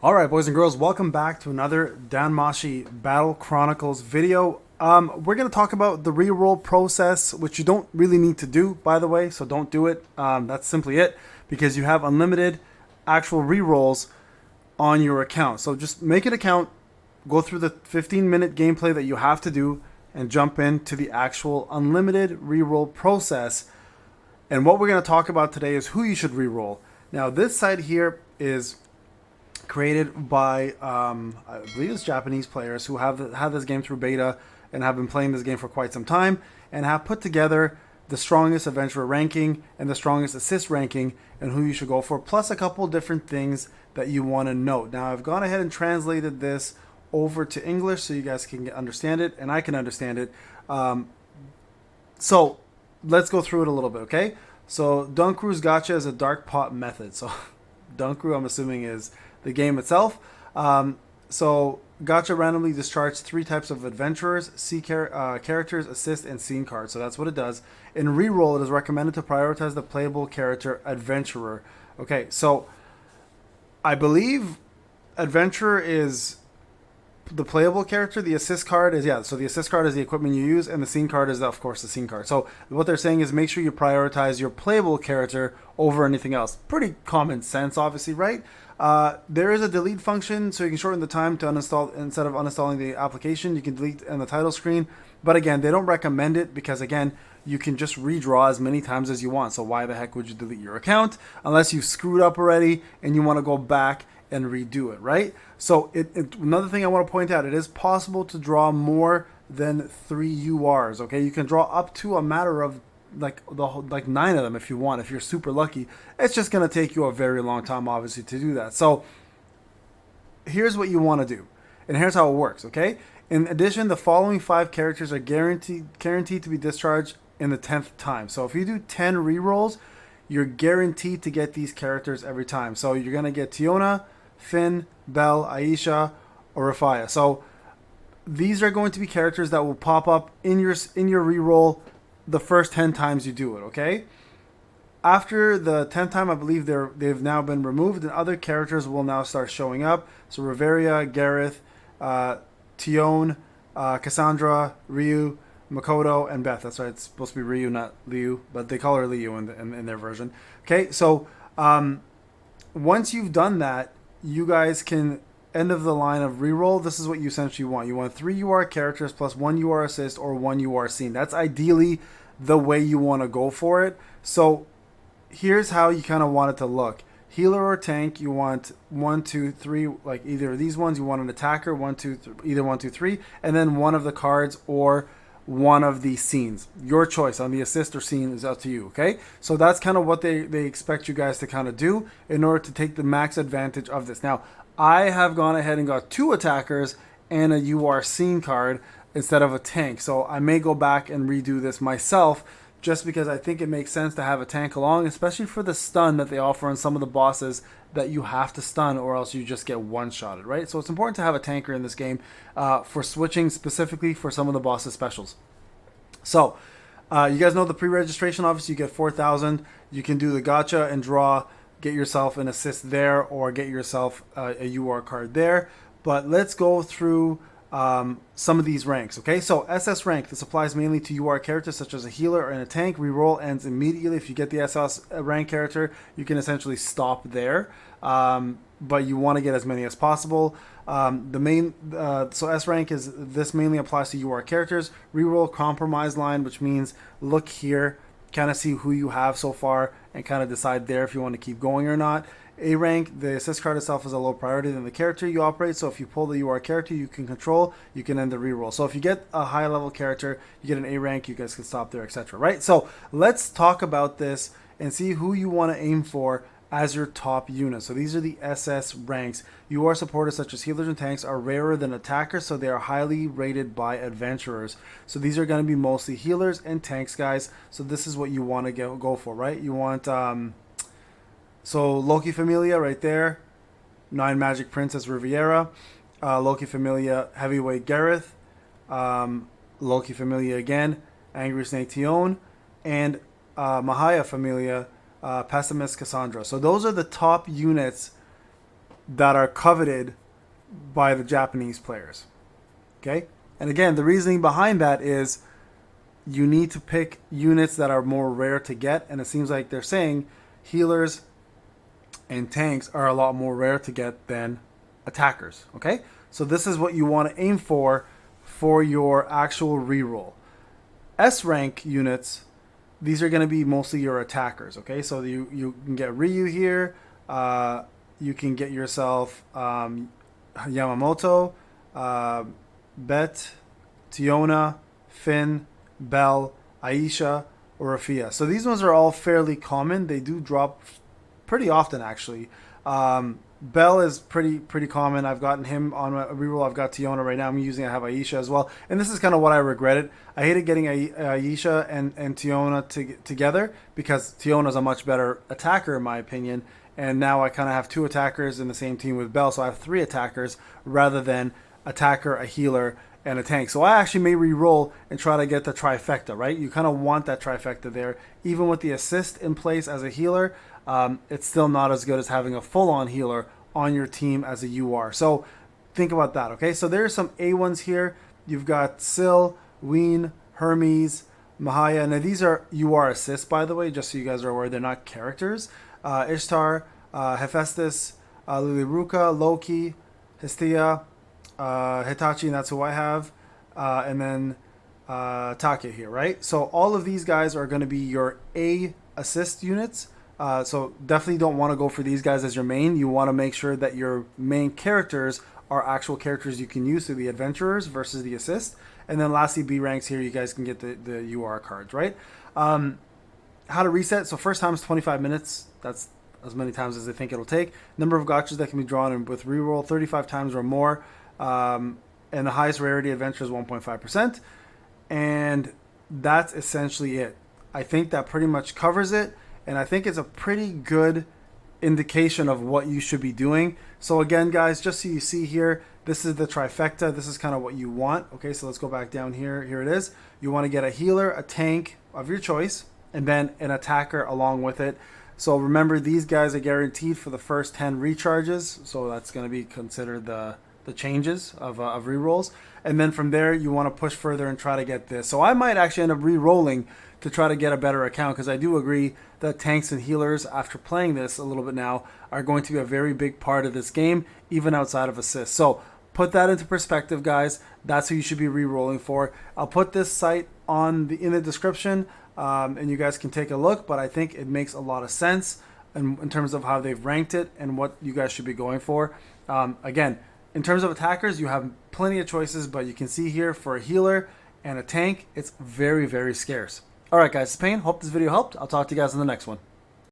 All right, boys and girls, welcome back to another DanMachi Battle Chronicles video. We're going to talk about the reroll process, which you don't really need to do, by the way, so don't do it. That's simply it, because you have unlimited actual rerolls on your account. So just make an account, go through the 15-minute gameplay that you have to do, and jump into the actual unlimited reroll process. And what we're going to talk about today is who you should reroll. Now, this site here is created by I believe it's Japanese players who have had this game through beta and have been playing this game for quite some time and have put together the strongest adventurer ranking and the strongest assist ranking and who you should go for, plus a couple different things that you want to note. Now, I've gone ahead and translated this over to English so you guys can understand it and I can understand it. So let's go through it a little bit, okay? So Dunkru's Gacha is a dark pot method. So Dunkru, I'm assuming, is the game itself. So Gacha randomly discharges three types of adventurers: characters, assist, and scene cards. So that's what it does. In reroll, it is recommended to prioritize the playable character adventurer. Okay, so I believe adventurer is the playable character. The assist card is, so the assist card is the equipment you use, and the scene card is, of course, the scene card. So what they're saying is make sure you prioritize your playable character over anything else. Pretty common sense, obviously, right? There is a delete function, so you can shorten the time to uninstall. Instead of uninstalling the application, you can delete in the title screen. But again, they don't recommend it because, again, you can just redraw as many times as you want. So why the heck would you delete your account unless you've screwed up already and you want to go back and redo it, right? So another thing I want to point out, it is possible to draw more than 3 URs, okay? You can draw up to a matter of like 9 of them if you want, if you're super lucky. It's just going to take you a very long time, obviously, to do that. So here's what you want to do, and here's how it works, okay? In addition, the following 5 characters are guaranteed to be discharged in the 10th time. So if you do 10 rerolls, you're guaranteed to get these characters every time. So you're going to get Tiona, Finn, Belle, Aisha, or Rafaya. So these are going to be characters that will pop up in your reroll the first 10 times you do it, okay? After the 10th time, I believe they've now been removed, and other characters will now start showing up. So Riveria, Gareth, Tion, Cassandra, Ryu, Makoto, and Beth. That's right, it's supposed to be Ryu, not Liu, but they call her Liu in their version. Okay, so once you've done that, you guys can end of the line of reroll. This is what you essentially want. You want 3 UR characters plus 1 UR assist or 1 UR scene. That's ideally the way you want to go for it. So here's how you kind of want it to look. Healer or tank, you want 1, 2, 3, like either of these ones. You want an attacker, 1, 2, either 1, 2, 3, and then one of the cards or one of the scenes. Your choice on the assist or scene is up to you, okay? So that's kind of what they expect you guys to kind of do in order to take the max advantage of this. Now, I have gone ahead and got 2 attackers and a UR scene card instead of a tank. So I may go back and redo this myself just because I think it makes sense to have a tank along, especially for the stun that they offer on some of the bosses that you have to stun or else you just get one-shotted, right? So it's important to have a tanker in this game for switching specifically for some of the boss's specials. So you guys know the pre-registration, obviously you get 4,000. You can do the gacha and draw, get yourself an assist there or get yourself a UR card there. But let's go through some of these ranks, okay? So SS rank, this applies mainly to UR characters such as a healer and a tank. Reroll ends immediately. If you get the SS rank character, you can essentially stop there, but you want to get as many as possible. So S rank is, this mainly applies to UR characters. Reroll compromise line, which means look here, kind of see who you have so far and kind of decide there if you want to keep going or not. A rank, the assist card itself is a low priority than the character you operate. So if you pull the UR character you can control, you can end the reroll. So if you get a high level character, you get an A rank, you guys can stop there, etc. Right? So let's talk about this and see who you want to aim for as your top unit. So these are the SS ranks. UR supporters such as healers and tanks are rarer than attackers, so they are highly rated by adventurers. So these are going to be mostly healers and tanks, guys. So this is what you want to go for, right? You want so Loki Familia right there, 9 Magic Princess Riviera, Loki Familia Heavyweight Gareth, Loki Familia again, Angry Snake Tion, and Mahaya Familia Pessimist Cassandra. So those are the top units that are coveted by the Japanese players. Okay? And again, the reasoning behind that is you need to pick units that are more rare to get, and it seems like they're saying healers and tanks are a lot more rare to get than attackers. Okay? So this is what you want to aim for your actual reroll. S rank units, these are going to be mostly your attackers. Okay? So you can get Ryu here. You can get yourself Yamamoto, Bet, Tiona, Finn, Bell, Aisha, or Rafia. So these ones are all fairly common. They do drop pretty often, actually. Bell is pretty common. I've gotten him on a reroll. I've got Tiona right now. I have Aisha as well. And this is kind of what I regretted. I hated getting Aisha and Tiona together because Tiona's a much better attacker in my opinion. And now I kind of have two attackers in the same team with Bell. So I have three attackers rather than attacker, a healer, and a tank. So I actually may re-roll and try to get the trifecta, right? You kind of want that trifecta there. Even with the assist in place as a healer, it's still not as good as having a full-on healer on your team as a UR. So think about that, okay? So there's some A1s here. You've got Syl, Ween, Hermes, Mahaya. Now these are UR assists, by the way, just so you guys are aware. They're not characters. Ishtar, Hephaestus, Liliruka, Loki, Hestia, Hitachi, and that's who I have, and then Take here, right? So all of these guys are going to be your A assist units. So definitely don't want to go for these guys as your main. You want to make sure that your main characters are actual characters you can use through the adventurers versus the assist. And then lastly, B ranks here, you guys can get the UR cards, right? How to reset. So first time is 25 minutes. That's as many times as I think it'll take. Number of gotchas that can be drawn in with reroll, 35 times or more. And the highest rarity adventure is 1.5%. And that's essentially it. I think that pretty much covers it. And I think it's a pretty good indication of what you should be doing. So again, guys, just so you see here, this is the trifecta. This is kind of what you want. Okay, so let's go back down here. Here it is. You want to get a healer, a tank of your choice, and then an attacker along with it. So remember, these guys are guaranteed for the first 10 recharges. So that's going to be considered the changes of rerolls. And then from there, you want to push further and try to get this. So I might actually end up re-rolling to try to get a better account, because I do agree that tanks and healers, after playing this a little bit now, are going to be a very big part of this game, even outside of assists. So put that into perspective, guys. That's who you should be re-rolling for. I'll put this site in the description, and you guys can take a look, but I think it makes a lot of sense in terms of how they've ranked it and what you guys should be going for. Again, in terms of attackers, you have plenty of choices, but you can see here for a healer and a tank, it's very, very scarce. All right, guys, it's Payne. Hope this video helped. I'll talk to you guys in the next one.